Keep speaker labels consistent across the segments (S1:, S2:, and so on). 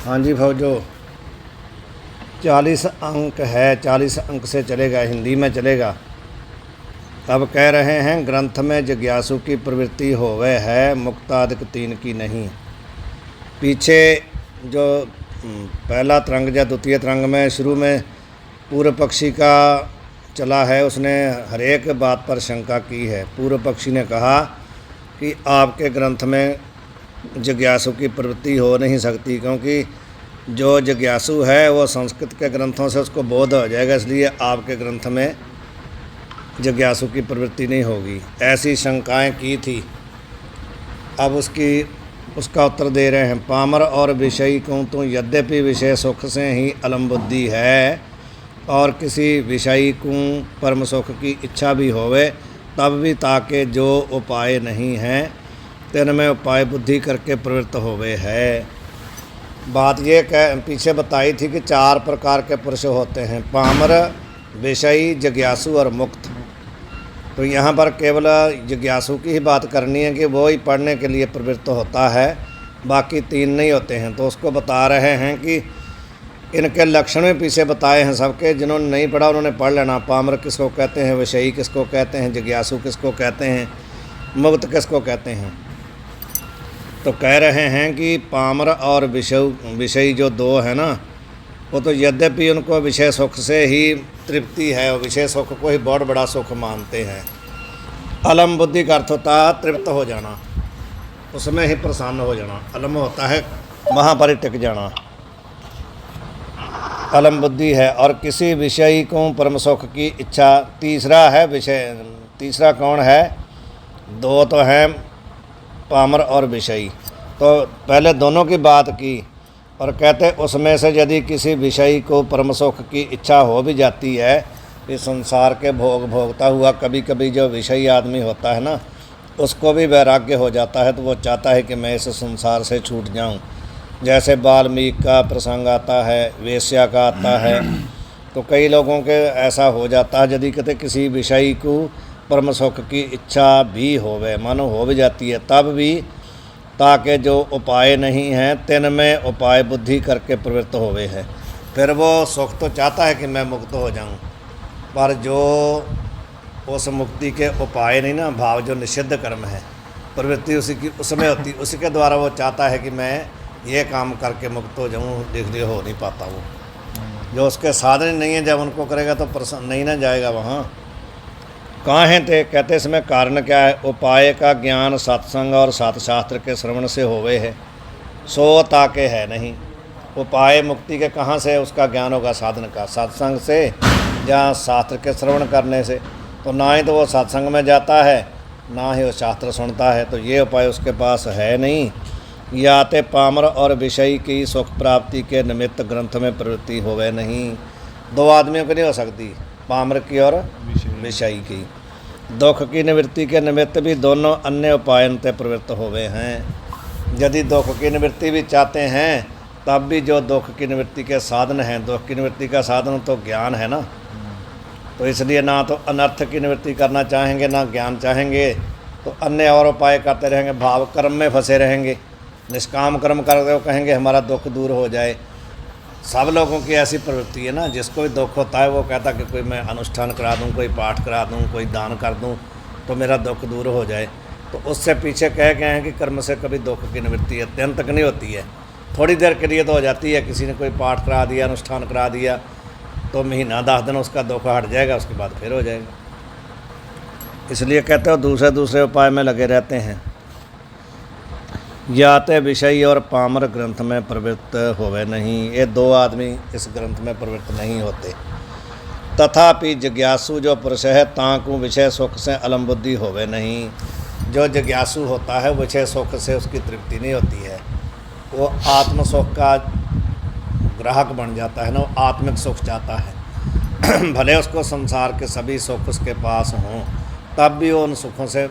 S1: हाँ जी फौजो, 40 अंक है, 40 अंक से चलेगा, हिंदी में चलेगा। अब कह रहे हैं ग्रंथ में जिज्ञासु की प्रवृत्ति होवे है, मुक्तादिक 3 की नहीं। पीछे जो पहला तरंग या द्वितीय तरंग में शुरू में पूर्व पक्षी का चला है, उसने हरेक बात पर शंका की है। पूर्व पक्षी ने कहा कि आपके ग्रंथ में जिज्ञासु की प्रवृत्ति हो नहीं सकती, क्योंकि जो जिज्ञासु है वो संस्कृत के ग्रंथों से उसको बोध हो जाएगा, इसलिए आपके ग्रंथ में जिज्ञासु की प्रवृत्ति नहीं होगी। ऐसी शंकाएं की थी। अब उसका उत्तर दे रहे हैं। पामर और विषयी को तो यद्यपि विषय सुख से ही अलम बुद्धि है, और किसी विषयी को परम सुख की इच्छा भी होवे, तब भी ताके जो उपाय नहीं हैं तेन में उपाय बुद्धि करके प्रवृत्त होवे है। बात ये पीछे बताई थी कि 4 प्रकार के पुरुष होते हैं, पामर, विषयी, जिज्ञासु और मुक्त। तो यहाँ पर केवल जिज्ञासु की ही बात करनी है कि वो ही पढ़ने के लिए प्रवृत्त होता है, बाकी 3 नहीं होते हैं। तो उसको बता रहे हैं कि इनके लक्षण में पीछे बताए हैं सबके। जिन्होंने नहीं पढ़ा उन्होंने पढ़ लेना। पामर किसको कहते हैं, विषयी किसको कहते हैं, जिज्ञासु किसको कहते हैं, मुक्त किसको कहते हैं। तो कह रहे हैं कि पामर और विषयी जो 2 है ना, वो तो यद्यपि उनको विषय सुख से ही तृप्ति है और विषय सुख को ही बहुत बड़ा सुख मानते हैं। अलम बुद्धि का अर्थ होता है तृप्त हो जाना, उसमें ही प्रसन्न हो जाना। अलम होता है वहाँ पर ही टिक जाना, अलम बुद्धि है। और किसी विषय को परम सुख की इच्छा। तीसरा है विषय। तीसरा कौन है? 2 तो हैं, पामर और विषयी। तो पहले दोनों की बात की और कहते उसमें से यदि किसी विषय को परम सुख की इच्छा हो भी जाती है, इस संसार के भोगता हुआ कभी कभी जो विषयी आदमी होता है ना, उसको भी वैराग्य हो जाता है, तो वो चाहता है कि मैं इस संसार से छूट जाऊं। जैसे वाल्मीकि का प्रसंग आता है, वेश्या का आता है। तो कई लोगों के ऐसा हो जाता है, यदि कहते किसी विषय को परम सुख की इच्छा भी होवे, मानो हो भी जाती है, तब भी ताकि जो उपाय नहीं हैं तिन में उपाय बुद्धि करके प्रवृत्त होवे है। फिर वो सुख तो चाहता है कि मैं मुक्त हो जाऊं, पर जो उस मुक्ति के उपाय नहीं ना, भाव जो निषिद्ध कर्म है, प्रवृत्ति उसी की उसमें होती, उसी के द्वारा वो चाहता है कि मैं ये काम करके मुक्त हो जाऊं, इसलिए हो नहीं पाता। वो जो उसके साधन नहीं है, जब उनको करेगा तो प्रसन्न नहीं ना जाएगा वहाँ। कहाँ हैं थे? कहते इसमें कारण क्या है? उपाय का ज्ञान सत्संग और सतशास्त्र के श्रवण से होवे है, सो ताके है नहीं। उपाय मुक्ति के कहाँ से उसका ज्ञान होगा? साधन का, सत्संग से या शास्त्र के श्रवण करने से। तो ना ही तो वो सत्संग में जाता है, ना ही वो शास्त्र सुनता है, तो ये उपाय उसके पास है नहीं। या ते पामर और विषय की सुख प्राप्ति के निमित्त ग्रंथ में प्रवृत्ति होवे नहीं। 2 आदमियों की नहीं हो सकती, पामर की और विषयी की। दुख की निवृत्ति के निमित्त भी दोनों अन्य उपायन ते प्रवृत्त होवे हैं। यदि दुख की निवृत्ति भी चाहते हैं, तब भी जो दुख की निवृत्ति के साधन हैं, दुख की निवृत्ति का साधन तो ज्ञान है ना, तो इसलिए ना तो अनर्थ की निवृत्ति करना चाहेंगे, ना ज्ञान चाहेंगे, तो अन्य और उपाय करते रहेंगे, भाव कर्म में फंसे रहेंगे। निष्काम कर्म करते हो कहेंगे हमारा दुख दूर हो जाए। सब लोगों की ऐसी प्रवृत्ति है ना, जिसको भी दुख होता है वो कहता कि कोई मैं अनुष्ठान करा दूं, कोई पाठ करा दूं, कोई दान कर दूं, तो मेरा दुख दूर हो जाए। तो उससे पीछे कह गए हैं कि कर्म से कभी दुख की निवृत्ति अत्यंत तक नहीं होती है, थोड़ी देर के लिए तो हो जाती है। किसी ने कोई पाठ करा दिया, अनुष्ठान करा दिया, तो महीना 10 दिन उसका दुख हट जाएगा, उसके बाद फिर हो जाएगा। इसलिए कहते हो दूसरे उपाय में लगे रहते हैं। या ते विषयी और पामर ग्रंथ में प्रवृत्त होवे नहीं। ये 2 आदमी इस ग्रंथ में प्रवृत्त नहीं होते। तथापि जिज्ञासु जो पुरुष है, ताकू विषय सुख से अलम बुद्धि होवे नहीं। जो जिज्ञासु होता है विषय सुख से उसकी तृप्ति नहीं होती है, वो आत्म सुख का ग्राहक बन जाता है ना, वो आत्मिक सुख चाहता है। भले उसको संसार के सभी सुख उसके पास हों, तब भी वो उन सुखों से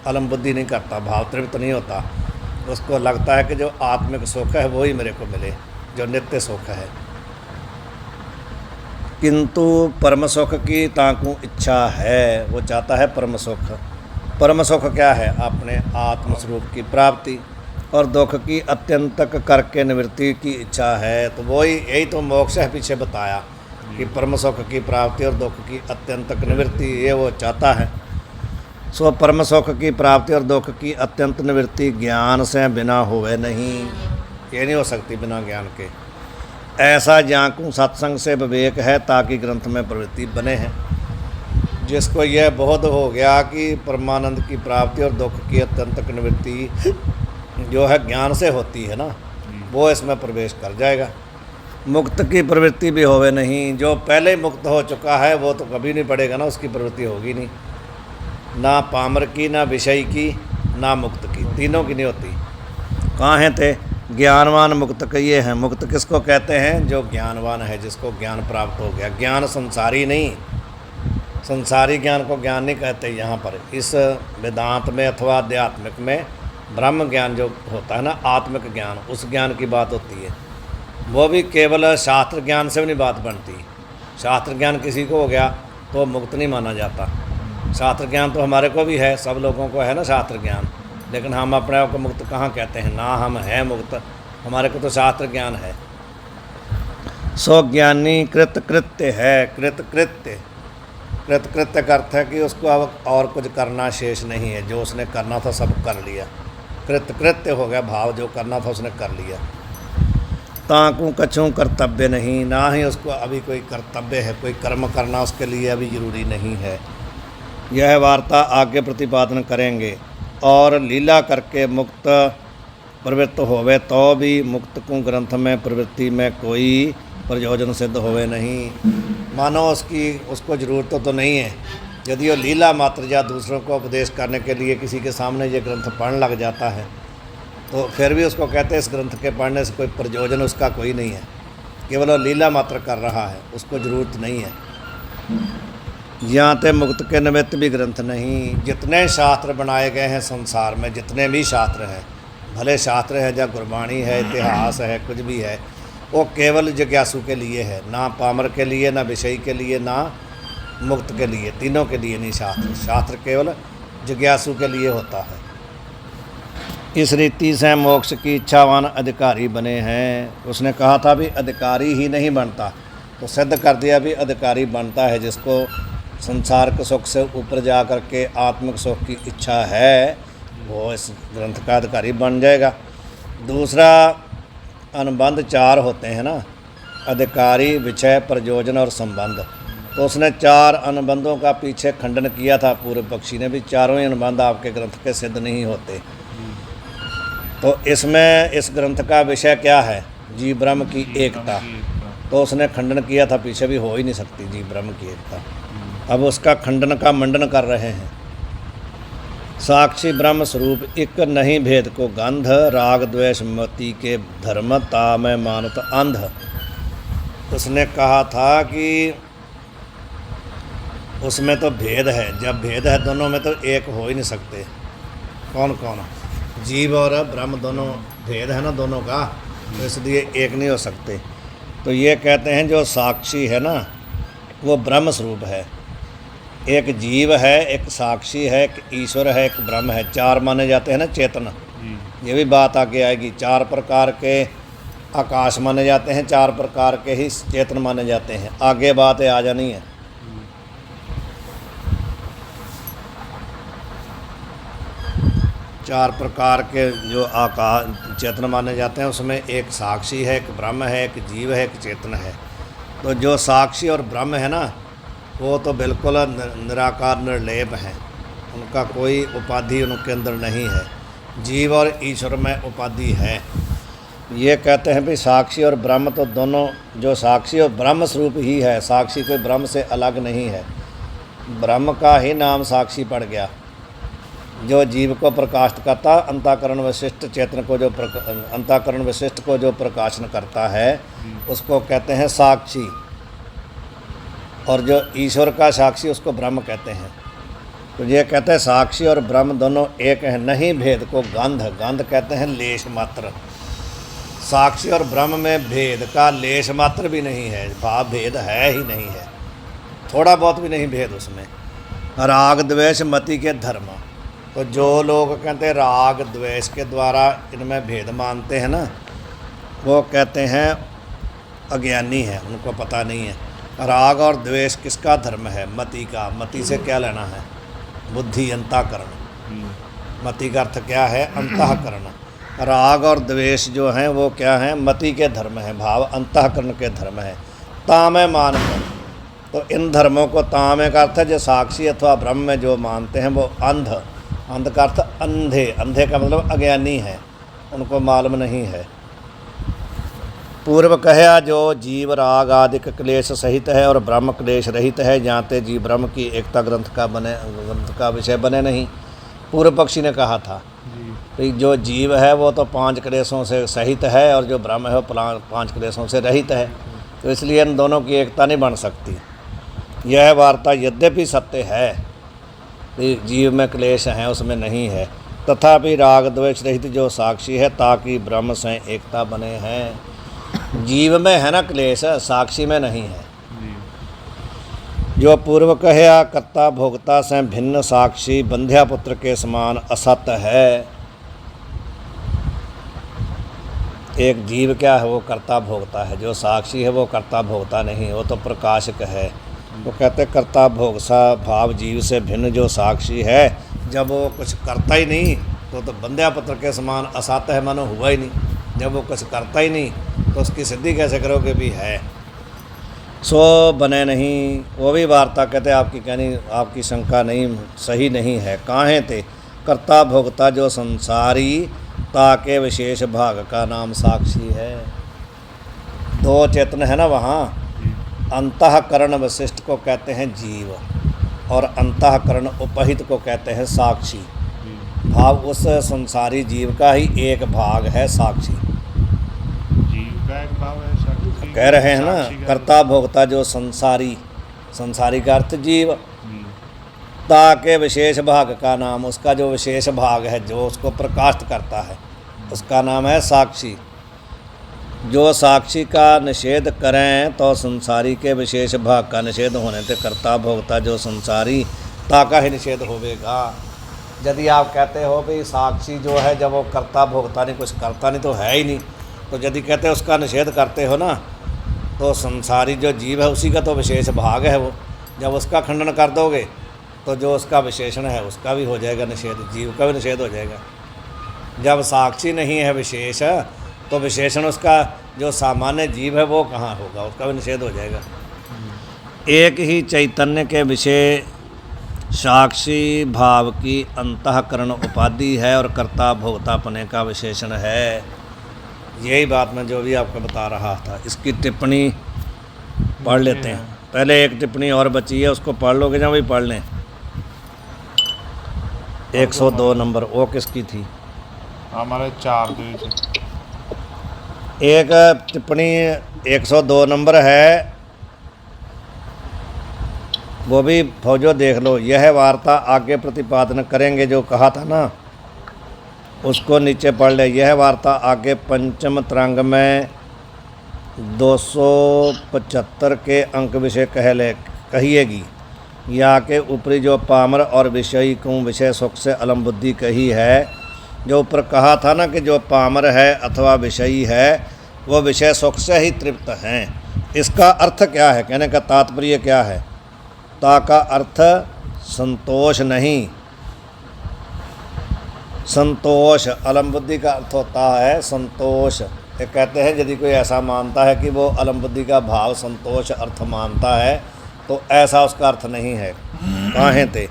S1: अलम बुद्धि नहीं करता, भाव तृप्त नहीं होता। उसको लगता है कि जो आत्मिक सुख है वही मेरे को मिले, जो नित्य सुख है। किंतु परम सुख की ताकू इच्छा है, वो चाहता है परम सुख। परम सुख क्या है? अपने आत्मस्वरूप की प्राप्ति। और दुख की अत्यंतक करके निवृत्ति की इच्छा है। तो वही यही तो मोक्ष है, पीछे बताया कि परम सुख की प्राप्ति और दुख की अत्यंतक निवृत्ति, ये वो चाहता है। सो परम सुख की प्राप्ति और दुख की अत्यंत निवृत्ति ज्ञान से बिना होवे नहीं, ये नहीं हो सकती बिना ज्ञान के। ऐसा जांकू सत्संग से विवेक है ताकि ग्रंथ में प्रवृत्ति बने हैं। जिसको यह बोध हो गया कि परमानंद की प्राप्ति और दुख की अत्यंतक निवृत्ति जो है ज्ञान से होती है ना, वो इसमें प्रवेश कर जाएगा। मुक्त की प्रवृत्ति भी होवे नहीं, जो पहले मुक्त हो चुका है वो तो कभी नहीं पड़ेगा ना, उसकी प्रवृत्ति होगी नहीं, ना पामर की, ना विषय की, ना मुक्त की, तीनों की नहीं होती। कहाँ हैं थे ज्ञानवान मुक्त कहिए हैं। मुक्त किसको कहते हैं? जो ज्ञानवान है, जिसको ज्ञान प्राप्त हो गया। ज्ञान संसारी नहीं, संसारी ज्ञान को ज्ञान नहीं कहते यहाँ पर। इस वेदांत में अथवा आध्यात्मिक में ब्रह्म ज्ञान जो होता है ना, आत्मिक ज्ञान, उस ज्ञान की बात होती है। वो भी केवल शास्त्र ज्ञान से भी नहीं बात बनती। शास्त्र ज्ञान किसी को हो गया तो मुक्त नहीं माना जाता। शास्त्र ज्ञान तो हमारे को भी है, सब लोगों को है ना शास्त्र ज्ञान, लेकिन हम अपने आप को मुक्त कहाँ कहते हैं? ना हम हैं मुक्त, हमारे को तो शास्त्र ज्ञान है। सो ज्ञानी कृतकृत्य है। कृतकृत्य, कृतकृत्य का अर्थ है कि उसको अब और कुछ करना शेष नहीं है, जो उसने करना था सब कर लिया। कृतकृत्य हो गया भाव, जो करना था उसने कर लिया। ताकू कछू कर्तव्य नहीं, ना ही उसको अभी कोई कर्तव्य है, कोई कर्म करना उसके लिए अभी जरूरी नहीं है। यह वार्ता आगे प्रतिपादन करेंगे। और लीला करके मुक्त प्रवृत्त होवे तो भी मुक्त को ग्रंथ में प्रवृत्ति में कोई प्रयोजन सिद्ध होवे नहीं। मानो उसको ज़रूरत तो नहीं है। यदि वो लीला मात्र या दूसरों को उपदेश करने के लिए किसी के सामने ये ग्रंथ पढ़ने लग जाता है, तो फिर भी उसको कहते हैं इस ग्रंथ के पढ़ने से कोई प्रयोजन उसका कोई नहीं है, केवल वो लीला मात्र कर रहा है, उसको ज़रूरत नहीं है। यहाँ ते मुक्त के निमित्त भी ग्रंथ नहीं। जितने शास्त्र बनाए गए हैं संसार में, जितने भी शास्त्र हैं, भले शास्त्र है या गुरबाणी है, इतिहास है, कुछ भी है, वो केवल जिज्ञासु के लिए है, ना पामर के लिए, ना विषयी के लिए, ना मुक्त के लिए, तीनों के लिए नहीं। शास्त्र केवल जिज्ञासु के लिए होता है। इस रीति से मोक्ष की इच्छावान अधिकारी बने हैं। उसने कहा था भी अधिकारी ही नहीं बनता, तो सिद्ध कर दिया भी अधिकारी बनता है। जिसको संसार के सुख से ऊपर जा कर के आत्मिक सुख की इच्छा है, वो इस ग्रंथ का अधिकारी बन जाएगा। दूसरा, अनुबंध 4 होते हैं ना, अधिकारी, विषय, प्रयोजन और संबंध। तो उसने 4 अनुबंधों का पीछे खंडन किया था पूर्व पक्षी ने भी। चारों ही अनुबंध आपके ग्रंथ के सिद्ध नहीं होते। तो इसमें इस ग्रंथ का विषय क्या है? जीव ब्रह्म की एकता। तो उसने खंडन किया था पीछे भी, हो ही नहीं सकती जीव ब्रह्म की एकता। अब उसका खंडन का मंडन कर रहे हैं। साक्षी ब्रह्म स्वरूप एक नहीं भेद को गंध, राग द्वेष मति के धर्म ता में मानत अंध। उसने कहा था कि उसमें तो भेद है, जब भेद है दोनों में तो एक हो ही नहीं सकते। कौन कौन? जीव और ब्रह्म दोनों भेद है ना दोनों का, तो इसलिए एक नहीं हो सकते। तो ये कहते हैं जो साक्षी है ना, वो ब्रह्म स्वरूप है। एक जीव है, एक साक्षी है, एक ईश्वर है, एक ब्रह्म है। 4 माने जाते हैं ना चेतन, ये भी बात आगे आएगी। 4 प्रकार के आकाश माने जाते हैं, 4 प्रकार के ही चेतन माने जाते हैं। आगे बात आ जानी है। चार प्रकार के जो आकाश चेतन माने जाते हैं, उसमें एक साक्षी है, एक ब्रह्म है, एक जीव है, एक चेतन है। तो जो साक्षी और ब्रह्म है ना, वो तो बिल्कुल निराकार निर्लेप हैं, उनका कोई उपाधि उनके अंदर नहीं है। जीव और ईश्वर में उपाधि है। ये कहते हैं भी साक्षी और ब्रह्म तो दोनों, जो साक्षी और ब्रह्म स्वरूप ही है, साक्षी कोई ब्रह्म से अलग नहीं है। ब्रह्म का ही नाम साक्षी पड़ गया। जो जीव को प्रकाशित करता, अंतःकरण विशिष्ट चेतन को जो अंतःकरण विशिष्ट को जो प्रकाशन करता है, उसको कहते हैं साक्षी। और जो ईश्वर का साक्षी, उसको ब्रह्म कहते हैं। तो ये कहते हैं साक्षी और ब्रह्म दोनों एक हैं, नहीं भेद को गंध। गंध कहते हैं लेश मात्र। साक्षी और ब्रह्म में भेद का लेश मात्र भी नहीं है, भाव भेद है ही नहीं है, थोड़ा बहुत भी नहीं भेद उसमें। राग द्वेष मति के धर्म, तो जो लोग कहते राग द्वेष के द्वारा इनमें भेद मानते हैं ना, वो कहते हैं अज्ञानी है, उनको पता नहीं है। राग और द्वेष किसका धर्म है? मति का। मति से क्या लेना है? बुद्धि, अंतःकरण। मति का अर्थ क्या है? अंतःकरण। राग और द्वेष जो हैं वो क्या हैं? मति के धर्म हैं, भाव अंतःकरण के धर्म है। तामे मान कर, तो इन धर्मों को, तामे का अर्थ है जो साक्षी अथवा ब्रह्म में जो मानते हैं वो अंध। अंध का अर्थ अंधे। अंधे का मतलब अज्ञानी है, उनको मालूम नहीं है। पूर्व कहया जो जीव राग आदि क्लेश सहित है और ब्रह्म क्लेश रहित है, जानते जीव ब्रह्म की एकता ग्रंथ का विषय बने नहीं। पूर्व पक्षी ने कहा था कि जो जीव है वो तो 5 क्लेशों से सहित है और जो ब्रह्म है वो 5 क्लेशों से रहित है, तो इसलिए इन दोनों की एकता नहीं बन सकती। यह वार्ता यद्यपि सत्य है कि जीव में क्लेश हैं, उसमें नहीं है, तथापि राग द्वेष रहित जो साक्षी है ताकि ब्रह्म से एकता बने हैं। जीव में है ना क्लेश, साक्षी में नहीं है। जो पूर्व कहया कर्ता भोक्ता से भिन्न साक्षी बंध्या पुत्र के समान असत है। एक जीव क्या है? वो कर्ता भोक्ता है। जो साक्षी है वो कर्ता भोक्ता नहीं, वो तो प्रकाशक है। तो कहते कर्ता भोक्ता भाव जीव से भिन्न जो साक्षी है, जब वो कुछ करता ही नहीं तो बंध्या पुत्र के समान असत है, मानो हुआ ही नहीं। जब वो कुछ करता ही नहीं तो उसकी सिद्धि कैसे करोगे? भी है सो बने नहीं। वो भी वार्ता कहते आपकी कहनी, आपकी शंका नहीं, सही नहीं है। काहे थे? कर्ता भोक्ता जो संसारी ताके विशेष भाग का नाम साक्षी है। 2 चेतन है ना वहाँ। अंतःकरण वशिष्ठ को कहते हैं जीव और अंतःकरण उपहित को कहते हैं साक्षी। भाव उस संसारी जीव का ही एक भाग है साक्षी।
S2: जीव का एक भाव है साक्षी।
S1: कह रहे हैं ना, कर्ता भोक्ता जो संसारी, संसारी का अर्थ जीव, ताके विशेष भाग का नाम, उसका जो विशेष भाग है जो उसको प्रकाशित करता है उसका नाम है साक्षी। जो साक्षी का निषेध करें तो संसारी के विशेष भाग का निषेध होने से कर्ता भोक्ता जो संसारी ताका ही निषेध होवेगा। यदि आप कहते हो भाई साक्षी जो है जब वो कर्ता भोक्ता नहीं, कुछ करता नहीं तो है ही नहीं, तो यदि कहते हो उसका निषेध करते हो ना, तो संसारी जो जीव है उसी का तो विशेष भाग है वो। जब उसका खंडन कर दोगे तो जो उसका विशेषण है उसका भी हो जाएगा निषेध, जीव का भी निषेध हो जाएगा। जब साक्षी नहीं है विशेष, तो विशेषण उसका जो सामान्य जीव है वो कहाँ होगा, उसका भी निषेध हो जाएगा। एक ही चैतन्य के विषय साक्षी भाव की अंतःकरण उपाधि है और कर्ता भोक्तापने का विशेषण है। यही बात मैं जो भी आपको बता रहा था। इसकी टिप्पणी पढ़ लेते हैं। पहले एक टिप्पणी और बची है, उसको पढ़ लोगे ना? वही पढ़ लें। 102 नंबर वो किसकी थी?
S2: हमारे 4 पेज।
S1: एक टिप्पणी 102 नंबर है, वो भी फौजो देख लो। यह वार्ता आगे प्रतिपादन करेंगे जो कहा था ना, उसको नीचे पढ़ ले। यह वार्ता आगे पंचम तरंग में 275 के अंक विषय कहिएगी। या के ऊपरी जो पामर और विषयी को विषय सुख से अलम बुद्धि कही है, जो ऊपर कहा था ना कि जो पामर है अथवा विषयी है वो विषय सुख से ही तृप्त हैं। इसका अर्थ क्या है? कहने का तात्पर्य क्या है? ता का अर्थ संतोष नहीं, संतोष। अलम बुद्धि का अर्थ होता है संतोष। ये कहते हैं यदि कोई ऐसा मानता है कि वो अलम बुद्धि का भाव संतोष अर्थ मानता है तो ऐसा उसका अर्थ नहीं है। काहे थे?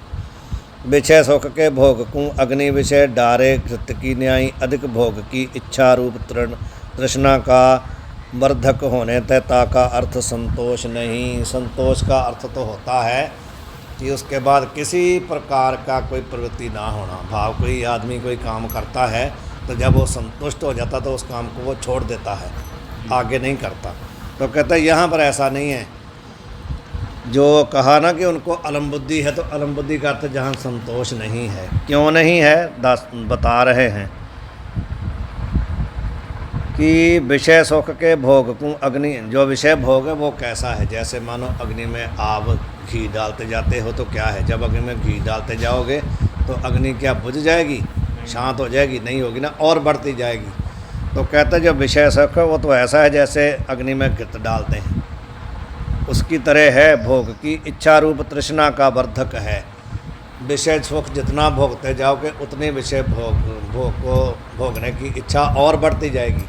S1: विषय सुख के भोग को अग्नि विषय डारे कृत्य की न्यायी अधिक भोग की इच्छा रूप तृष्णा का वर्धक होने तथा का अर्थ संतोष नहीं। संतोष का अर्थ तो होता है कि उसके बाद किसी प्रकार का कोई प्रवृत्ति ना होना। भाव कोई आदमी कोई काम करता है तो जब वो संतुष्ट हो जाता तो उस काम को वो छोड़ देता है, आगे नहीं करता। तो कहते हैं यहाँ पर ऐसा नहीं है। जो कहा ना कि उनको अलम बुद्धि है, तो अलम बुद्धि का अर्थ जहाँ संतोष नहीं है। क्यों नहीं है बता रहे हैं कि विषय सुख के भोग को अग्नि, जो विषय भोग है वो कैसा है। जैसे मानो अग्नि में आप घी डालते जाते हो तो क्या है, जब अग्नि में घी डालते जाओगे तो अग्नि क्या बुझ जाएगी, शांत हो जाएगी? नहीं होगी ना, और बढ़ती जाएगी। तो कहते हैं जो विषय सुख है वो तो ऐसा है जैसे अग्नि में घृत डालते हैं, उसकी तरह है। भोग की इच्छा रूप तृष्णा का वर्धक है। विषय सुख जितना भोगते जाओगे उतनी विषय भोग को भोगने की इच्छा और बढ़ती जाएगी,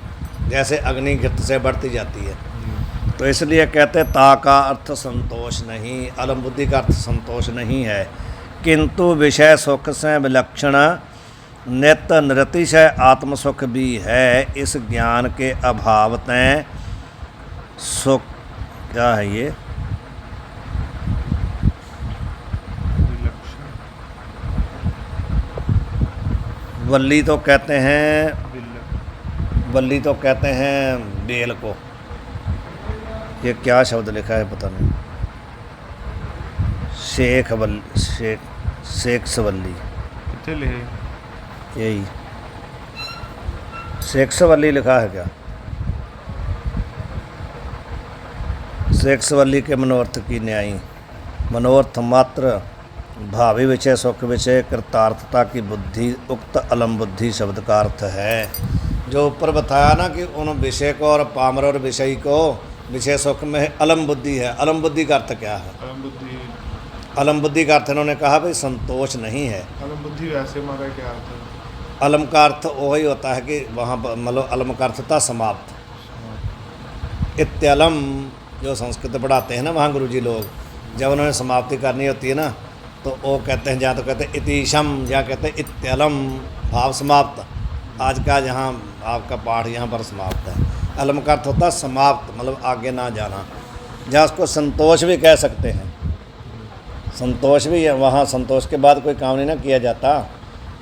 S1: जैसे अग्नि घृत से बढ़ती जाती है। तो इसलिए कहते ता का अर्थ संतोष नहीं, अलम बुद्धि का अर्थ संतोष नहीं है, किंतु विषय सुख से विलक्षण नित्य निरतिशय आत्मसुख भी है। इस ज्ञान के अभाव तय सुख, क्या है ये,
S2: विलक्षण,
S1: वल्ली तो कहते हैं,
S2: विलक्षण,
S1: वल्ली तो कहते हैं बेल को। ये क्या शब्द लिखा है पता नहीं, शेख वल्ली, शेख सवल्ली,
S2: कितने ले
S1: यही शेख सवल्ली लिखा है क्या? शेख सवल्ली के मनोर्थ की न्यायी, मनोर्थ मात्र भावी विषय सुख विषय कृतार्थता की बुद्धि, उक्त अलम बुद्धि शब्द का अर्थ है। जो ऊपर बताया ना कि उन विषय को और पामर और विषय को विषय सुख में अलम बुद्धि है। अलम बुद्धि का अर्थ क्या है?
S2: अलम बुद्धि,
S1: अलम बुद्धि का अर्थ इन्होंने कहा भाई संतोष नहीं है।
S2: अलम बुद्धि वैसे मारा क्या अर्थ है?
S1: अलम का अर्थ वही होता है कि वहाँ पर मतलब अलम का अर्थ था समाप्त। इत्यलम जो संस्कृत पढ़ाते हैं ना वहाँ गुरुजी लोग, जब उन्होंने समाप्ति करनी होती है ना तो वो कहते हैं, या तो कहते हैं इतिशम या कहते हैं इत्यलम, भाव समाप्त। आज का यहाँ आपका पाठ यहाँ पर समाप्त है। अलम का अर्थ होता है समाप्त, मतलब आगे ना जाना, या उसको संतोष भी कह सकते हैं। संतोष भी है, वहाँ संतोष के बाद कोई काम नहीं ना किया जाता।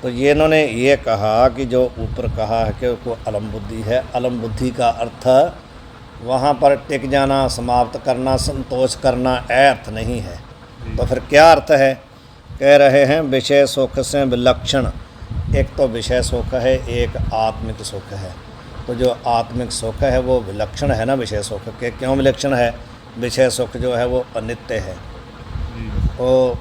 S1: तो ये इन्होंने ये कहा कि जो ऊपर कहा है कि वो अलम बुद्धि है, अलम बुद्धि का अर्थ वहाँ पर टिक जाना, समाप्त करना, संतोष करना, अर्थ नहीं है। तो फिर क्या अर्थ है? कह रहे हैं विषय सुख से विलक्षण। एक तो विषय सुख है, एक आत्मिक सुख है। तो जो आत्मिक सुख है वो विलक्षण है ना विषय सुख के। क्यों विलक्षण है? विषय सुख जो है वो अनित्य है, वो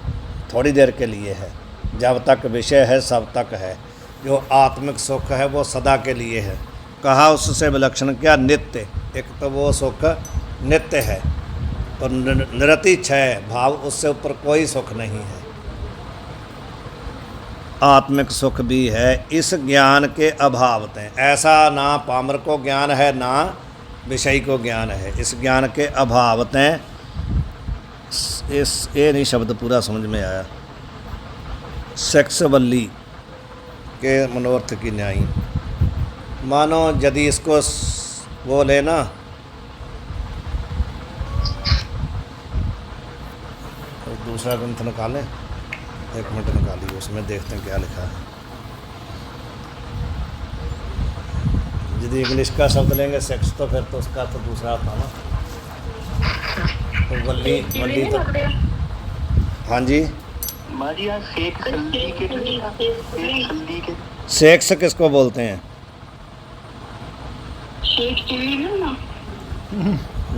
S1: थोड़ी देर के लिए है। जब तक विषय है सब तक है। जो आत्मिक सुख है वो सदा के लिए है। कहा उससे विलक्षण क्या? नित्य। एक तो वो सुख नित्य है और निरतिशय भाव, उससे ऊपर कोई सुख नहीं है। आत्मिक सुख भी है। इस ज्ञान के अभाव हैं, ऐसा ना पामर को ज्ञान है ना विषय को ज्ञान है। इस ज्ञान के अभाव हैं। इस ये नहीं शब्द पूरा समझ में आया। सेक्सवल्ली के मनोर्थ की न्यायी, मानो यदि इसको वो लेना, दूसरा ग्रंथ निकालें, एक मिनट निकालिए, उसमें देखते हैं क्या लिखा है। यदि इंग्लिश का शब्द लेंगे सेक्स तो फिर तो उसका तो दूसरा था ना। तो वल्ली तो हाँ जी, सेक्स किसको बोलते हैं?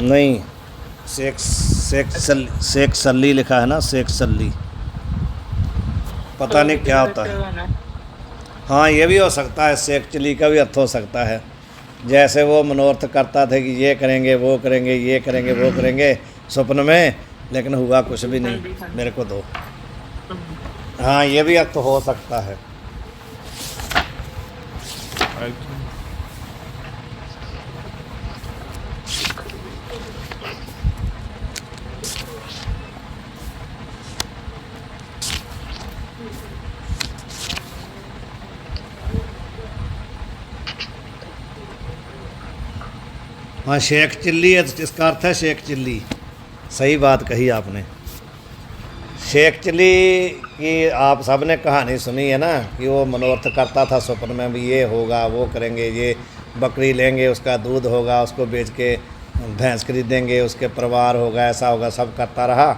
S1: नहीं, सेक्सल्ली लिखा है ना, सेक्सल्ली, पता नहीं क्या होता है। हाँ ये भी हो सकता है, सेक्चुअली का भी अर्थ हो सकता है। जैसे वो मनोर्थ करता था कि ये करेंगे वो करेंगे ये करेंगे वो करेंगे स्वप्न में, लेकिन हुआ कुछ भी नहीं, मेरे को दो। हाँ ये भी अर्थ हो सकता है। हाँ शेख चिल्ली है, इसका अर्थ है शेख चिल्ली। सही बात कही आपने। शेख चिल्ली की आप सब ने कहानी सुनी है ना कि वो मनोरथ करता था स्वप्न में भी, ये होगा वो करेंगे, ये बकरी लेंगे उसका दूध होगा, उसको बेच के भैंस खरीदेंगे, उसके परिवार होगा, ऐसा होगा, सब करता रहा।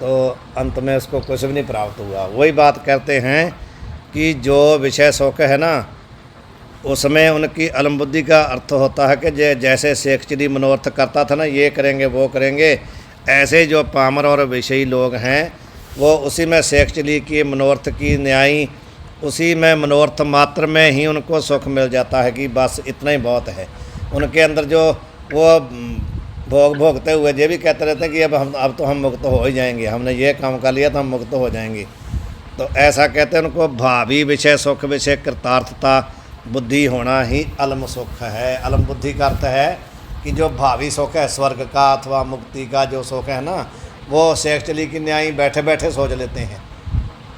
S1: तो अंत में उसको कुछ भी नहीं प्राप्त हुआ। वही बात करते हैं कि जो विषय सुख है ना उसमें उनकी अलम बुद्धि का अर्थ होता है कि जैसे शेखचरी मनोरथ करता था ना, ये करेंगे वो करेंगे, ऐसे जो पामर और विषयी लोग हैं वो उसी में शेखचरी की मनोरथ की न्यायी, उसी में मनोरथ मात्र में ही उनको सुख मिल जाता है कि बस इतना ही बहुत है। उनके अंदर जो वो भोग भोगते हुए ये भी कहते रहते हैं कि अब तो हम मुक्त हो ही जाएंगे, हमने ये काम कर लिया तो हम मुक्त हो जाएंगे। तो ऐसा कहते हैं उनको भावी विषय सुख विषय कृतार्थता बुद्धि होना ही अलम सुख है। अलम बुद्धि का अर्थ है कि जो भावी सुख है स्वर्ग का अथवा मुक्ति का जो सुख है ना, वो शेखचरी की न्यायी बैठे बैठे सोच लेते हैं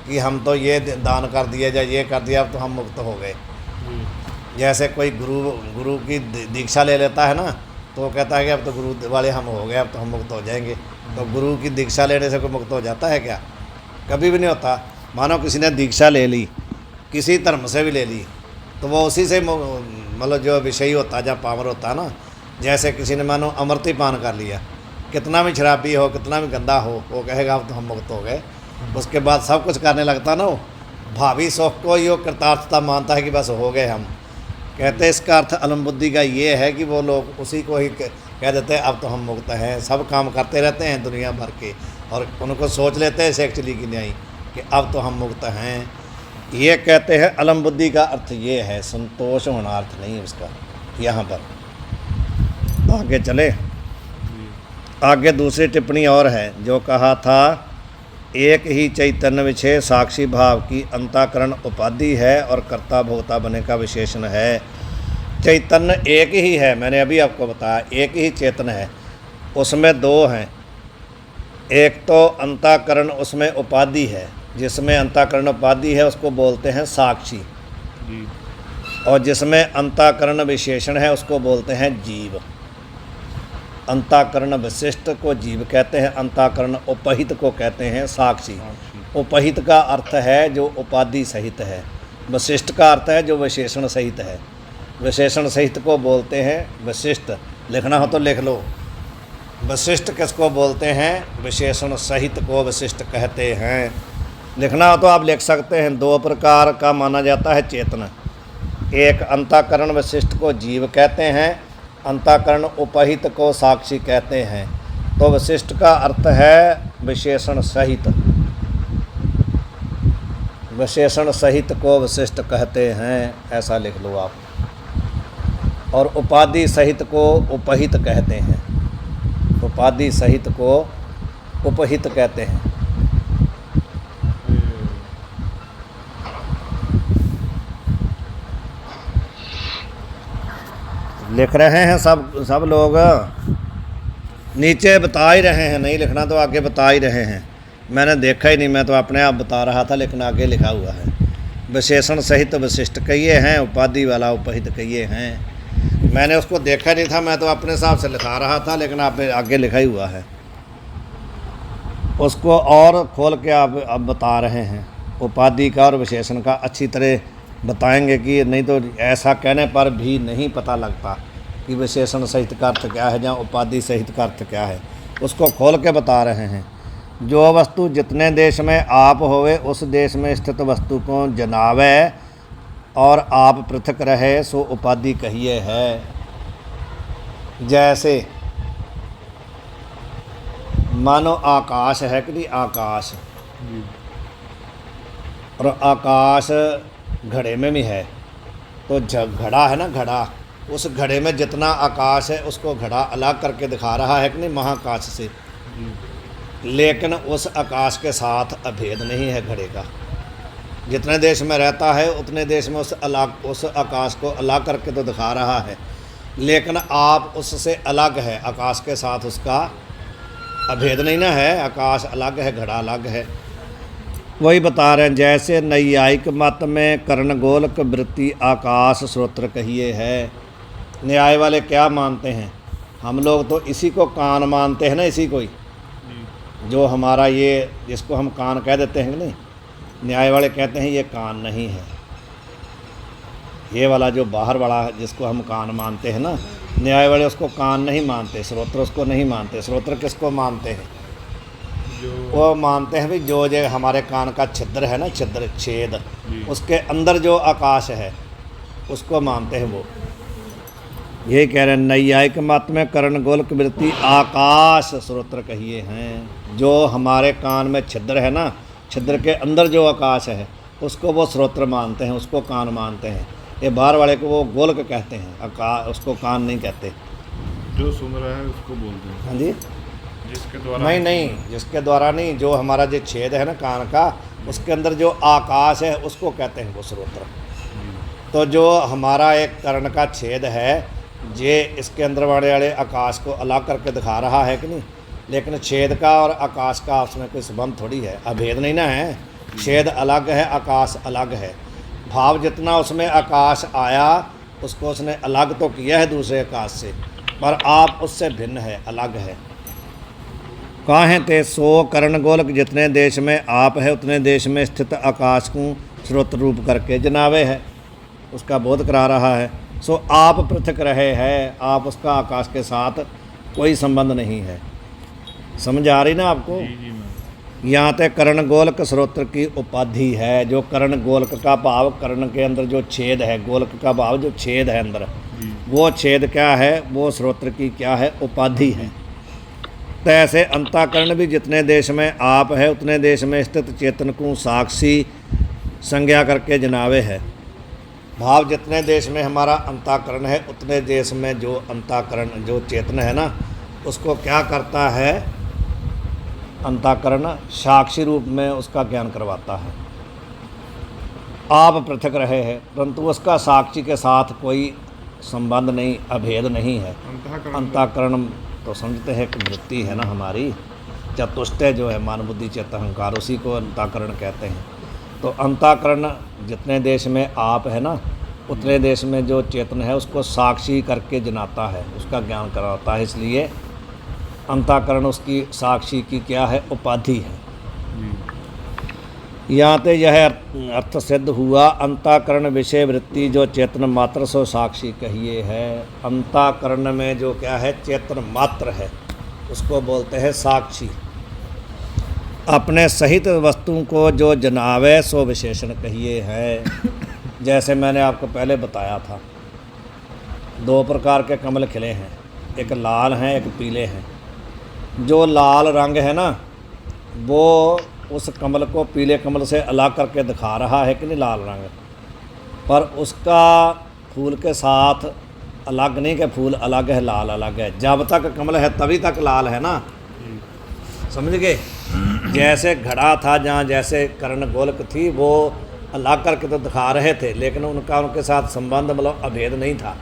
S1: कि हम तो ये दान कर दिया या ये कर दिया अब तो हम मुक्त हो गए। जैसे कोई गुरु की दीक्षा ले लेता है ना, तो वो कहता है कि अब तो गुरु वाले हम हो गए, अब तो हम मुक्त हो जाएंगे। तो गुरु की दीक्षा लेने से कोई मुक्त हो जाता है क्या? कभी भी नहीं होता। मानो किसी ने दीक्षा ले ली, किसी धर्म से भी ले ली, तो वो उसी से मतलब जो विषयी होता है, जब पावर होता है ना, जैसे किसी ने मानो अमृति पान कर लिया, कितना भी शराबी हो, कितना भी गंदा हो, वो कहेगा अब तो हम मुक्त हो गए। उसके बाद सब कुछ करने लगता ना, वो भावी सुख को यो कृतार्थता मानता है कि बस हो गए हम। कहते हैं इसका अर्थ अलम बुद्धि का ये है कि वो लोग उसी को ही कह देते हैं अब तो हम मुक्त हैं, सब काम करते रहते हैं दुनिया भर के, और उनको सोच लेते हैं शेखचरी की न्यायी कि अब तो हम मुक्त हैं। ये कहते हैं अलम बुद्धि का अर्थ ये है, संतोष होना अर्थ नहीं है उसका। यहाँ पर आगे चले, आगे दूसरी टिप्पणी और है जो कहा था, एक ही चैतन्य विषय साक्षी भाव की अंतःकरण उपाधि है और कर्ता भोक्ता बने का विशेषण है। चैतन्य एक ही है, मैंने अभी आपको बताया एक ही चेतन है, उसमें दो हैं। एक तो अंतःकरण उसमें उपाधि है, जिसमें अंतःकरण उपाधि है उसको बोलते हैं साक्षी, और जिसमें अंतःकरण विशेषण है उसको बोलते हैं जीव। अंतःकरण विशिष्ट को जीव कहते हैं, अंतःकरण उपहित को कहते हैं साक्षी। उपहित का अर्थ है जो उपाधि सहित है, विशिष्ट का अर्थ है जो विशेषण सहित है। विशेषण सहित को बोलते हैं विशिष्ट। लिखना हो तो लिख लो, विशिष्ट किसको बोलते हैं? विशेषण सहित को विशिष्ट कहते हैं। लिखना हो तो आप लिख सकते हैं। दो प्रकार का माना जाता है चेतन। एक अंतःकरण विशिष्ट को जीव कहते हैं, अंतःकरण उपहित को साक्षी कहते हैं। तो विशिष्ट का अर्थ है विशेषण सहित, विशेषण सहित को विशिष्ट कहते हैं, ऐसा लिख लो आप। और उपाधि सहित को उपहित कहते हैं, उपाधि सहित को उपहित कहते हैं। लिख रहे हैं सब लोग, नीचे बता ही रहे हैं, नहीं लिखना तो आगे बता ही रहे हैं। मैंने देखा ही नहीं, मैं तो अपने आप बता रहा था, लेकिन आगे लिखा हुआ है विशेषण सहित विशिष्ट कहिए हैं, उपाधि वाला उपहित कहिए हैं। मैंने उसको देखा नहीं था, मैं तो अपने हिसाब से लिखा रहा था, लेकिन आप आगे लिखा ही हुआ है। उसको और खोल के आप अब बता रहे हैं, उपाधि का और विशेषण का अच्छी तरह बताएंगे कि नहीं तो ऐसा कहने पर भी नहीं पता लगता कि विशेषण सहित का अर्थ क्या है या उपाधि सहित का अर्थ क्या है। उसको खोल के बता रहे हैं। जो वस्तु जितने देश में आप होवे उस देश में स्थित वस्तु को जनावे और आप पृथक रहे सो उपाधि कहिए है। जैसे मानो आकाश है कि नहीं, आकाश, और आकाश घड़े में भी है, तो घड़ा है ना, घड़ा, उस घड़े में जितना आकाश है उसको घड़ा अलग करके दिखा रहा है कि नहीं महाकाश से, लेकिन उस आकाश के साथ अभेद नहीं है घड़े का। जितने देश में रहता है उतने देश में उस आकाश को अलग करके तो दिखा रहा है, लेकिन आप उससे अलग है, आकाश के साथ उसका अभेद नहीं ना है, आकाश अलग है, घड़ा अलग है। वही बता रहे हैं, जैसे नैयायिक मत में कर्णगोलक वृत्ति आकाश श्रोत्र कहिए है। न्याय वाले क्या मानते हैं? हम लोग तो इसी को कान मानते हैं ना, इसी को ही, जो हमारा ये जिसको हम कान कह देते हैं नहीं, न्याय वाले कहते हैं ये कान नहीं है। ये वाला जो बाहर वाला जिसको हम कान मानते हैं ना, न्याय वाले उसको कान नहीं मानते, श्रोत्र उसको नहीं मानते। श्रोत्र किसको मानते हैं? वो मानते हैं भी जो हमारे कान का छिद्र है ना, छिद्र छेद, उसके अंदर जो आकाश है उसको मानते हैं वो। यही कह रहे हैं नैयायिक मत में कर्ण गोलक वृत्ति आकाश श्रोत्र कहिए हैं। जो हमारे कान में छिद्र है ना, छिद्र के अंदर जो आकाश है उसको वो श्रोत्र मानते हैं, उसको कान मानते हैं। ये बाहर वाले को वो गोलक कहते हैं, उसको कान नहीं कहते।
S2: जो सुन रहा है उसको बोलते हैं।
S1: हाँ जी,
S2: जिसके द्वारा
S1: नहीं, जिसके द्वारा नहीं, जो हमारा जो छेद है ना कान का, उसके अंदर जो आकाश है उसको कहते हैं वो श्रोत्र। तो जो हमारा एक कर्ण का छेद है, ये इसके अंदर वाले आकाश को अलग करके दिखा रहा है कि नहीं, लेकिन छेद का और आकाश का आपस में कोई संबंध थोड़ी है, अभेद नहीं ना है। छेद अलग है, आकाश अलग है। भाव जितना उसमें आकाश आया उसको उसने अलग तो किया है दूसरे आकाश से, पर आप उससे भिन्न है, अलग है। काहें ते सो कर्ण गोलक जितने देश में आप है उतने देश में स्थित आकाश को स्रोत रूप करके जनावे है, उसका बोध करा रहा है। सो आप पृथक रहे हैं, आप उसका आकाश के साथ कोई संबंध नहीं है। समझ आ रही ना आपको?
S2: जी जी मैम।
S1: यहाँ ते कर्ण गोलक स्रोत्र की उपाधि है। जो कर्ण गोलक का भाव, कर्ण के अंदर जो छेद है, गोलक का भाव जो छेद है अंदर, वो छेद क्या है, वो स्रोत्र की क्या है, उपाधि है। तो ऐसे अंतःकरण भी जितने देश में आप है उतने देश में स्थित चेतन को साक्षी संज्ञा करके जनावे है। भाव जितने देश में हमारा अंतःकरण है उतने देश में जो अंतःकरण जो चेतन है ना, उसको क्या करता है, अंतःकरण साक्षी रूप में उसका ज्ञान करवाता है। आप पृथक रहे हैं परंतु उसका साक्षी के साथ कोई संबंध नहीं, अभेद नहीं है। अंतःकरण तो समझते हैं कि वृत्ति है ना हमारी, चतुष्टय जो है मान बुद्धि चित्त अहंकार, उसी को अंतःकरण कहते हैं। तो अंतःकरण जितने देश में आप है ना उतने देश में जो चेतन है उसको साक्षी करके जनाता है, उसका ज्ञान कराता है। इसलिए अंतःकरण उसकी साक्षी की क्या है, उपाधि है। यहाँ पे यह अर्थ सिद्ध हुआ अंतःकरण विषय वृत्ति जो चेतन मात्र सो साक्षी कहिए है। अंतःकरण में जो क्या है, चेतन मात्र है, उसको बोलते हैं साक्षी। अपने सहित वस्तु को जो जनावे सो विशेषण कहिए है। जैसे मैंने आपको पहले बताया था, दो प्रकार के कमल खिले हैं, एक लाल हैं एक पीले हैं। जो लाल रंग है ना वो उस कमल को पीले कमल से अलग करके दिखा रहा है कि नहीं, लाल रंग, पर उसका फूल के साथ अलग नहीं कि फूल अलग है लाल अलग है। जब तक कमल है तभी तक लाल है ना, समझ गए? जैसे घड़ा था जहाँ जैसे कर्ण गोलक थी वो अलग करके तो दिखा रहे थे, लेकिन उनका उनके साथ संबंध मतलब अभेद नहीं था।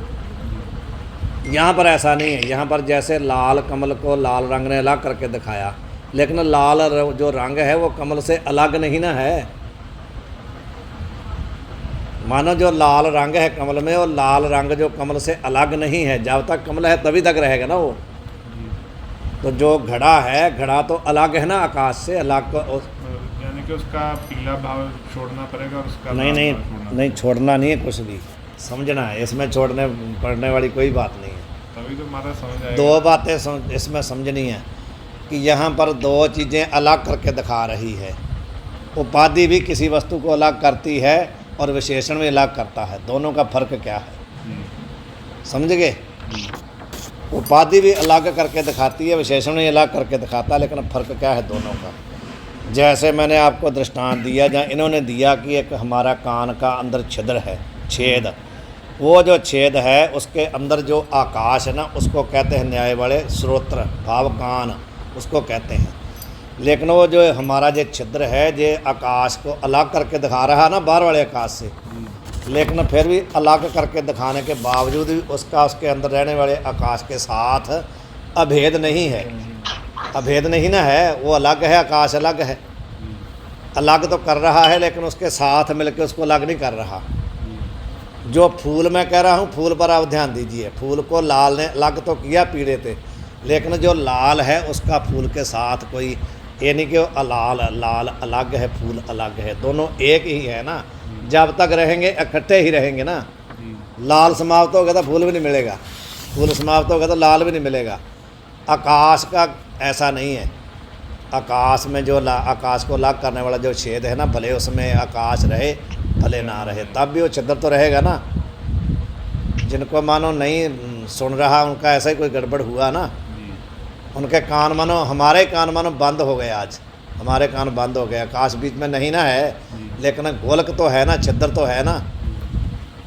S1: यहाँ पर ऐसा नहीं है। यहाँ पर जैसे लाल कमल को लाल रंग ने अलग करके दिखाया, लेकिन लाल जो रंग है वो कमल से अलग नहीं ना है। मानो जो लाल रंग है कमल में, वो लाल रंग जो कमल से अलग नहीं है। जब तक कमल है तभी तक रहेगा ना वो। तो जो घड़ा है, घड़ा तो अलग है ना आकाश से, अलग को
S2: यानी कि उसका पीला भाव छोड़ना पड़ेगा और उसका
S1: नहीं छोड़ना नहीं है, कुछ भी समझना है। इसमें छोड़ने पड़ने वाली कोई बात नहीं है।
S2: तभी तो हमारा समझ आएगा।
S1: दो बातें इसमें समझनी है कि यहाँ पर दो चीज़ें अलग करके दिखा रही है। उपाधि भी किसी वस्तु को अलग करती है और विशेषण भी अलग करता है। दोनों का फर्क क्या है, समझ गए? उपाधि भी अलग करके दिखाती है, विशेषण भी अलग करके दिखाता है, लेकिन फर्क क्या है दोनों का। जैसे मैंने आपको दृष्टांत दिया, जहाँ इन्होंने दिया कि एक हमारा कान का अंदर छिद्र है, छेद, वो जो छेद है उसके अंदर जो आकाश है ना उसको कहते हैं न्याय वाले श्रोत्र, भाव कान उसको कहते हैं। लेकिन वो जो हमारा जो छिद्र है जो आकाश को अलग करके दिखा रहा है ना बाहर वाले आकाश से, लेकिन फिर भी अलग करके दिखाने के बावजूद भी उसका उसके अंदर रहने वाले आकाश के साथ अभेद नहीं है। अभेद नहीं ना है, वो अलग है, आकाश अलग है। अलग तो कर रहा है लेकिन उसके साथ मिलकर उसको अलग नहीं कर रहा। जो फूल मैं कह रहा हूँ, फूल पर आप ध्यान दीजिए। फूल को लाल ने अलग तो किया पीले से, लेकिन जो लाल है उसका फूल के साथ कोई ये नहीं कि लाल लाल अलग है फूल अलग है, दोनों एक ही है ना। जब तक रहेंगे इकट्ठे ही रहेंगे ना। लाल समाप्त हो गया तो फूल भी नहीं मिलेगा, फूल समाप्त हो गया तो लाल भी नहीं मिलेगा। आकाश का ऐसा नहीं है। आकाश में जो आकाश को अलग करने वाला जो छेद है ना, भले उसमें आकाश रहे भले ना रहे, तब भी वो छिद्र तो रहेगा ना। जिनको मानो नहीं सुन रहा, उनका ऐसा ही कोई गड़बड़ हुआ ना,
S2: जी
S1: उनके कान मानो, हमारे कान मानो बंद हो गए, आज हमारे कान बंद हो गए। आकाश बीच में नहीं ना है, लेकिन गोलक तो है ना, छिद्र तो है ना।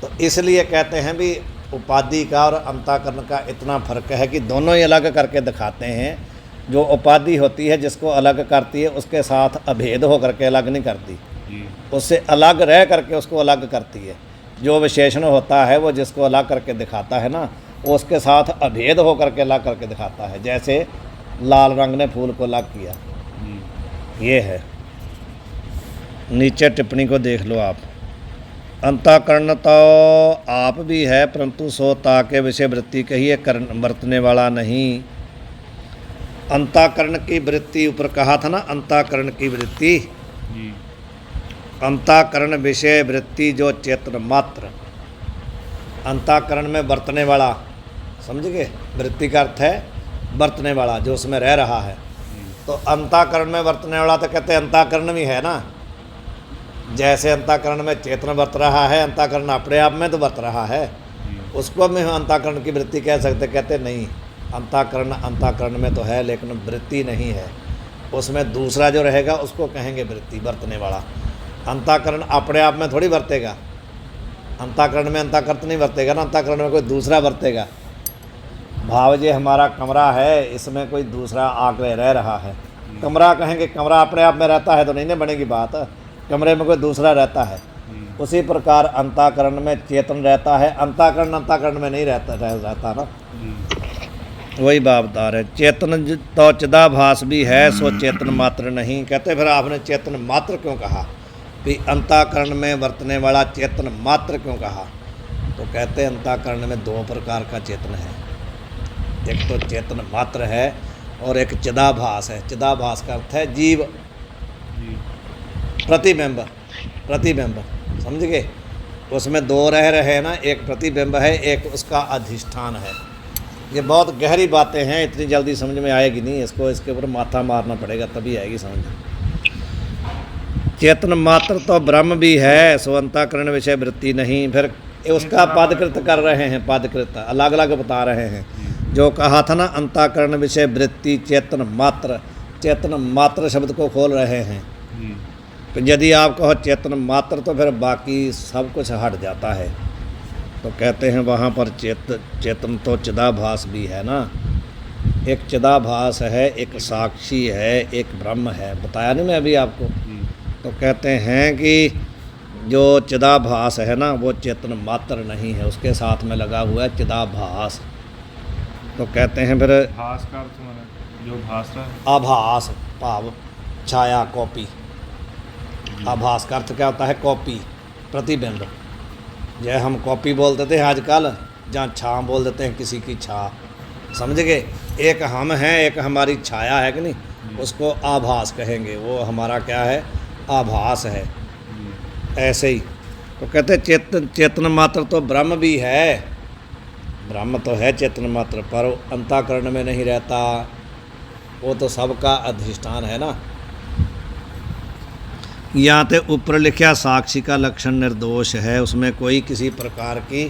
S1: तो इसलिए कहते हैं भी उपाधि का और अंताकरण का इतना फर्क है कि दोनों ही अलग करके दिखाते हैं। जो उपाधि होती है जिसको अलग करती है, उसके साथ अभेद हो करके अलग नहीं करती,
S2: जी
S1: उससे अलग रह करके उसको अलग करती है। जो विशेषण होता है वो जिसको अलग करके दिखाता है ना, वो उसके साथ अभेद हो करके अलग करके दिखाता है। जैसे लाल रंग ने फूल को अलग किया,
S2: जी
S1: ये है। नीचे टिप्पणी को देख लो आप। अंतःकरण तो आप भी है, परंतु सोता के विषय वृत्ति कहिए, करण बरतने वाला नहीं। अंतःकरण की वृत्ति ऊपर कहा था ना, अंतःकरण की वृत्ति,
S2: जी
S1: अंतःकरण विषय वृत्ति जो चेतन मात्र, अंतःकरण में बरतने वाला, समझ गए? वृत्ति का अर्थ है बरतने वाला, जो उसमें रह रहा है। तो अंतःकरण में बरतने वाला तो कहते हैं अंतःकरण भी है ना। जैसे अंतःकरण में चेतन बरत रहा है, अंतःकरण अपने आप में तो बरत रहा है, उसको भी हम अंतःकरण की वृत्ति कह सकते। कहते नहीं, अंतःकरण अंतःकरण में तो है लेकिन वृत्ति नहीं है, उसमें दूसरा जो रहेगा उसको कहेंगे वृत्ति, बरतने वाला। अंतःकरण अपने आप में थोड़ी बरतेगा, अंतःकरण में अंतःकरण नहीं बरतेगा ना, अंतःकरण में कोई दूसरा बरतेगा। भाव ये हमारा कमरा है, इसमें कोई दूसरा आकर रह रहा है, कमरा कहेंगे। कमरा अपने आप में रहता है तो नहीं ना बनेगी बात, कमरे में कोई दूसरा रहता है। उसी प्रकार अंतःकरण में चेतन रहता है, अंतःकरण अंतःकरण में नहीं रहता ना। वही बात बता रहे। चेतन तो चिदाभास भी है, सो चेतन मात्र नहीं। कहते फिर आपने चेतन मात्र क्यों कहा, कि अंतःकरण में बरतने वाला चेतन मात्र क्यों कहा? तो कहते हैं अंतःकरण में दो प्रकार का चेतन है, एक तो चेतन मात्र है और एक चिदाभास है। चिदाभास का अर्थ है जीव, प्रतिबिंब, प्रतिबिंब, समझ गए? उसमें दो रह रहे हैं ना, एक प्रतिबिंब है, एक उसका अधिष्ठान है। ये बहुत गहरी बातें हैं, इतनी जल्दी समझ में आएगी नहीं, इसको इसके ऊपर माथा मारना पड़ेगा तभी आएगी समझ। चेतन मात्र तो ब्रह्म भी है, सो अंतःकरण विषय वृत्ति नहीं। फिर उसका पादकृत कर रहे हैं, पादकृत अलग अलग बता रहे हैं। जो कहा था ना अंतःकरण विषय वृत्ति चेतन मात्र, चेतन मात्र शब्द को खोल रहे हैं। तो यदि आप कहो चेतन मात्र तो फिर बाकी सब कुछ हट जाता है। तो कहते हैं वहाँ पर चेतन तो चिदाभास भी है ना, एक चिदाभास है, एक साक्षी है, एक ब्रह्म है। बताया नहीं मैं अभी आपको? तो कहते हैं कि जो चिदाभास है ना वो चेतन मात्र नहीं है, उसके साथ में लगा हुआ है चिदाभास। तो कहते हैं फिर
S2: भास का अर्थ माने जो भास रहा है,
S1: आभास, भाव, छाया, कॉपी। आभास का अर्थ क्या होता है? कॉपी, प्रतिबिंब। जय हम कॉपी बोलते थे आजकल, जहाँ छाँ बोल देते हैं किसी की छा, समझ गए? एक हम हैं, एक हमारी छाया है कि नहीं, उसको आभास कहेंगे। वो हमारा क्या है? आभास है। ऐसे ही तो कहते चेतन मात्र तो ब्रह्म भी है, ब्रह्म तो है चेतन मात्र, पर अंतःकरण में नहीं रहता, वो तो सबका अधिष्ठान है ना। यहाँ पे ऊपर लिखा साक्षी का लक्षण निर्दोष है, उसमें कोई किसी प्रकार की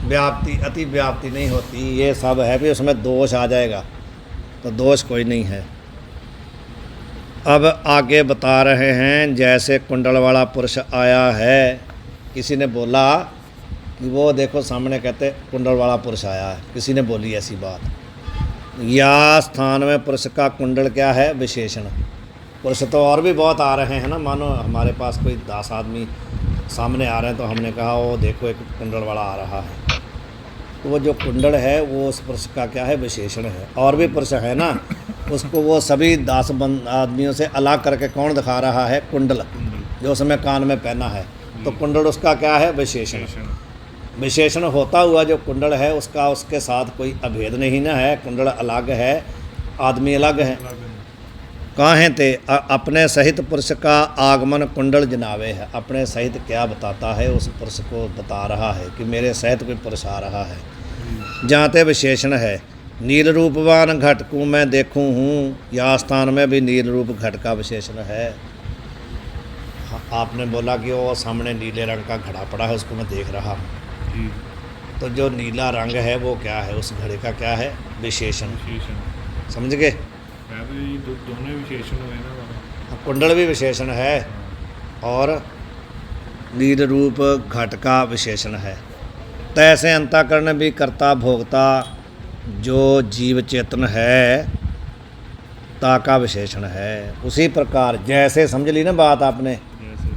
S1: व्याप्ति अति व्याप्ति नहीं होती। ये सब है भी उसमें दोष आ जाएगा, तो दोष कोई नहीं है। अब आगे बता रहे हैं, जैसे कुंडल वाला पुरुष आया है, किसी ने बोला कि वो देखो सामने, कहते कुंडल वाला पुरुष आया है, किसी ने बोली ऐसी बात। या स्थान में पुरुष का कुंडल क्या है? विशेषण। पुरुष तो और भी बहुत आ रहे हैं ना, मानो हमारे पास कोई 10 आदमी सामने आ रहे हैं तो हमने कहा वो देखो एक कुंडल वाला आ रहा है, तो वो जो कुंडल है वो उस पुरुष का क्या है? विशेषण है। और भी पुरुष है ना, उसको वो सभी 10 आदमियों से अलग करके कौन दिखा रहा है? कुंडल, जो उसमें कान में पहना है। तो कुंडल उसका क्या है? विशेषण। विशेषण होता हुआ जो कुंडल है उसका उसके साथ कोई अभेद नहीं ना है, कुंडल अलग है, आदमी अलग है। काहें ते अपने सहित पुरुष का आगमन कुंडल जनावे है। अपने सहित क्या बताता है? उस पुरुष को बता रहा है कि मेरे सहित कोई पुरुष आ रहा है। जाते विशेषण है, नील रूपवान घट को मैं देखूं हूँ, या स्थान में भी नील रूप घट का विशेषण है। आपने बोला कि वो सामने नीले रंग का घड़ा पड़ा है, उसको मैं देख रहा हूँ। तो जो नीला रंग है वो क्या है, उस घड़े का क्या है, विशेषण।
S2: विशेषण।
S1: समझ गए।
S2: मैं तो ये दोनों विशेषण हुए ना वाला।
S1: कुंडल भी विशेषण है और नील रूप घट का विशेषण है। तैसे अंतःकरण भी कर्ता भोक्ता जो जीव चेतन है ता का विशेषण है। उसी प्रकार जैसे समझ ली ना बात आपने,
S2: जैसे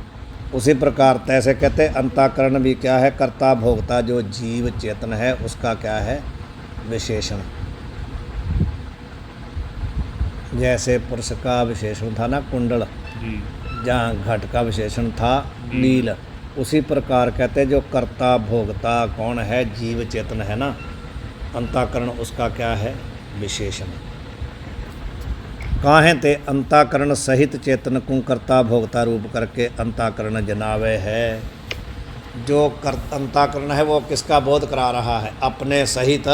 S1: उसी प्रकार तैसे कहते अंतःकरण भी क्या है, कर्ता भोक्ता जो जीव चेतन है उसका क्या है, विशेषण। जैसे पुरुष का विशेषण था ना कुंडल,
S2: जी
S1: जहाँ घट का विशेषण था नील, उसी प्रकार कहते जो कर्ता भोक्ता कौन है, जीव चेतन है ना, अंतःकरण उसका क्या है, विशेषण। काहे ते अंतःकरण सहित चेतन को कर्ता भोक्ता रूप करके अंतःकरण जनावे है। जो अंतःकरण है वो किसका बोध करा रहा है, अपने सहित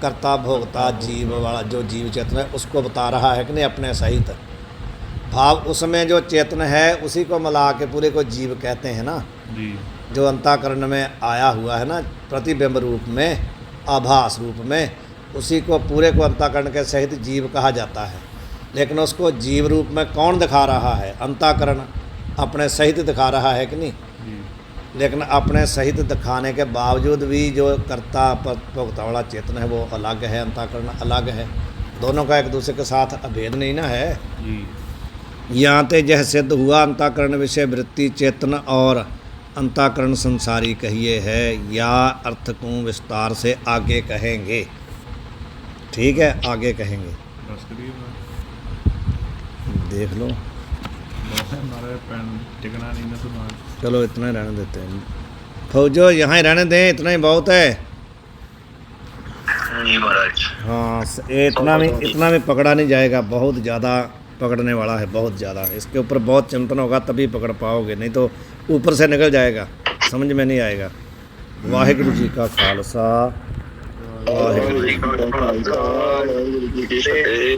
S1: कर्ता भोक्ता जीव वाला जो जीव चेतन है उसको बता रहा है कि नहीं, अपने सहित भाव उसमें जो चेतन है उसी को मिला के पूरे को जीव कहते हैं ना।
S2: जी
S1: जो अंतःकरण में आया हुआ है ना प्रतिबिंब रूप में, आभास रूप में, उसी को पूरे को अंतःकरण के सहित जीव कहा जाता है। लेकिन उसको जीव रूप में कौन दिखा रहा है, अंतःकरण अपने सहित दिखा रहा है कि नहीं।
S2: जी
S1: लेकिन अपने सहित दिखाने के बावजूद भी जो कर्ता भोक्ता वाला चेतन है वो अलग है, अंतःकरण अलग है। दोनों का एक दूसरे के साथ अभेद नहीं ना है।
S2: जी
S1: यहाँ ते यह सिद्ध हुआ अंतःकरण विषय वृत्ति चेतन और अंतःकरण संसारी कहिए है, या अर्थ को विस्तार से आगे कहेंगे। ठीक है, आगे कहेंगे,
S2: बस करिए ना।
S1: देख लो।
S2: हमारे पेन टिकना नहीं ना तुम्हारा।
S1: चलो इतना ही रहने देते हैं फौजो, यहाँ ही रहने दें, इतना ही बहुत है।
S3: जी महाराज।
S1: हाँ, ये इतना भी पकड़ा नहीं जाएगा, बहुत ज़्यादा पकड़ने वाला है, बहुत ज़्यादा। इसके ऊपर बहुत चिंतन होगा तभी पकड़ पाओगे, नहीं तो ऊपर से निकल जाएगा, समझ में नहीं आएगा। वाहिगुरु जी का खालसा, वाहिगुरु जी की फतेह।